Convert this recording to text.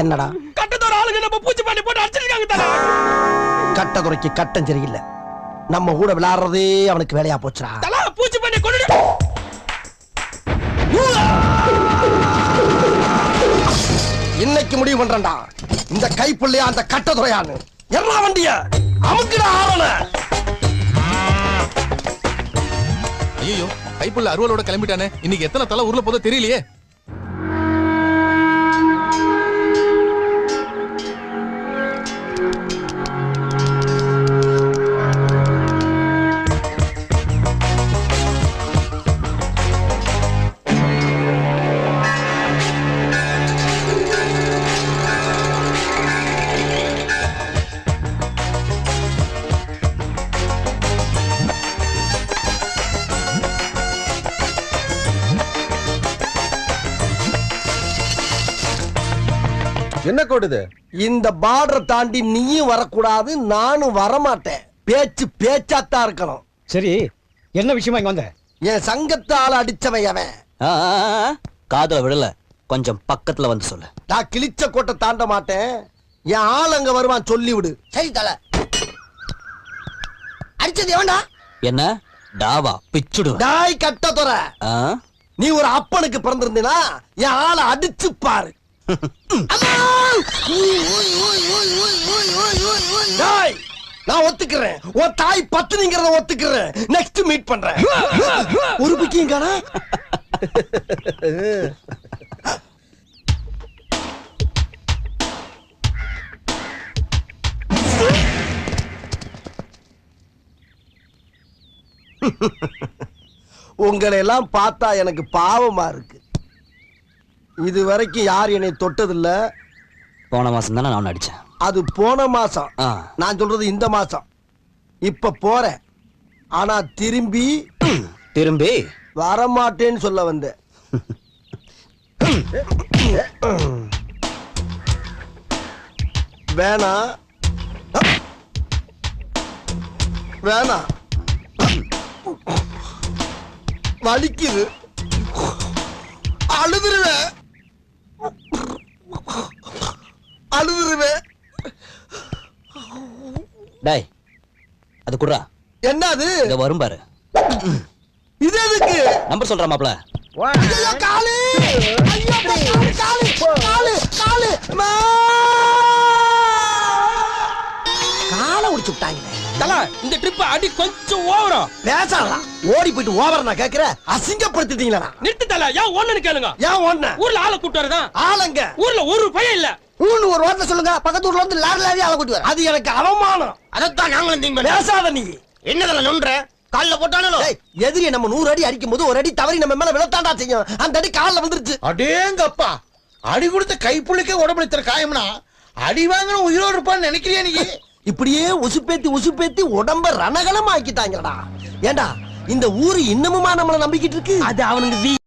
என்னடா கட்டத்தோட ஆளுங்க நம்ம பூச்சி பண்ணி போட்டு அடிச்சிருக்காங்க தல. கட்டதுரைக்கு கட்டம் சரியில்லை. நம்ம கூட விளையாடுறதே அவனுக்கு வேலையா போச்சுடா. தல பூச்சி பண்ணி கொண்டு இன்னைக்கு முடிவு பண்றேன்டா. இந்த கைப்புள்ளையா அந்த கட்டதுரையான்னு எல்லா வண்டிய அமுக்குடா ஆவன. ஐயோ கைப்புள்ள அருவலோட கிளம்பிட்டானே. இன்னைக்கு எத்தனை தலை ஊர்ல போதோ தெரியலையே. என்ன கோடுது? இந்த பார்டரை தாண்டி நீயும் வரக்கூடாது, நானும் வரமாட்டேன். பேச்சு பேச்சாத்தான் இருக்கணும். சரி, என்ன விஷயமா இங்க வந்த? என் சங்கத்தால அடிச்சவன் அவன். காதுல விடல, கொஞ்சம் பக்கத்துல வந்து சொல்லு. நான் கிழிச்ச கோட்டை தாண்ட மாட்டேன். என் ஆள் அங்க வருவான், சொல்லி விடு. சரி தல. அடிச்சது எவன்டா? என்ன டாவா பிச்சுடு. டாய் கட்டதுரை, நீ ஒரு அப்பனுக்கு பிறந்திருந்தீனா என் ஆளை அடிச்சு பாரு. நான் ஒத்துக்கிறேன், உன் தாய் பத்துனிங்கிறத ஒத்துக்கிறேன். நெக்ஸ்ட் மீட் பண்றேன். ஒரு பிக்கிங்கானா? உங்களை எல்லாம் பார்த்தா எனக்கு பாவமா இருக்கு. இது வரைக்கும் யார் என்னை தொட்டதில்ல. போன மாசம் தானே நான் அடிச்சேன். அது போன மாசம். நான் சொல்றது இந்த மாசம். இப்ப போறேன், ஆனா திரும்பி வரமாட்டேன்னு சொல்ல வந்தேன். வேணா வேணா, வலிக்குது, அழுதுருவேன் அழுதுருவேன். டேய் அது குடுறா. என்ன அது? இத வரும் பாரு. இது எதுக்கு? நம்பர் சொல்றா மாப்ள. ஐயோ காலு, ஐயோ காலு காலு காலு காலு காலை உடைச்சு விட்டாங்க. தல இந்த ட்ரிப் அடி கொஞ்சம் ஓவரா. பேசாதடா, ஓடி போயிட்டு ஓவர் நான் கேக்குறேன். அசிங்கப்படுத்திட்டீங்களா? நிறுத்து தல. ஏன் ஒண்ணுன்னு கேளுங்க. ஏன் ஒண்ணு? ஊர்ல ஆளை கூட்டு வரதா? ஆளுங்க ஊர்ல ஒரு பையன் இல்ல. ஊன்னு ஒரு வார்த்தை சொல்லுங்க. பக்கத்து ஊர்ல வந்து லாரி லாரி ஆளை கூட்டி வர. அது எனக்கு அவமானம். அதத்தான் நாங்களும் திங்க. பேசாத நீ. என்னதல நொன்ற? கால்ல போட்டானோ? எதிரியை நம்ம 100 அடி அடிக்கும் போது ஒரு அடி தவறி நம்ம மேல விழத்தாண்டா செய்யும். அந்த அடி கால்ல வந்துருச்சு. அடேங்கப்பா, அடி கொடுத்த கைப்புள்ளிக்கே உடம்புல இத்தனை காயம்னா அடி வாங்கின உயிரோடு இருப்பான்னு நினைக்கிறியா நீ? இப்படியே உசுப்பேத்தி உடம்ப ரணகலம் ஆக்கிட்டாங்கடா. ஏண்டா இந்த ஊரு இன்னமுமா நம்மள நம்பிக்கிட்டு இருக்கு? அது அவனுக்கு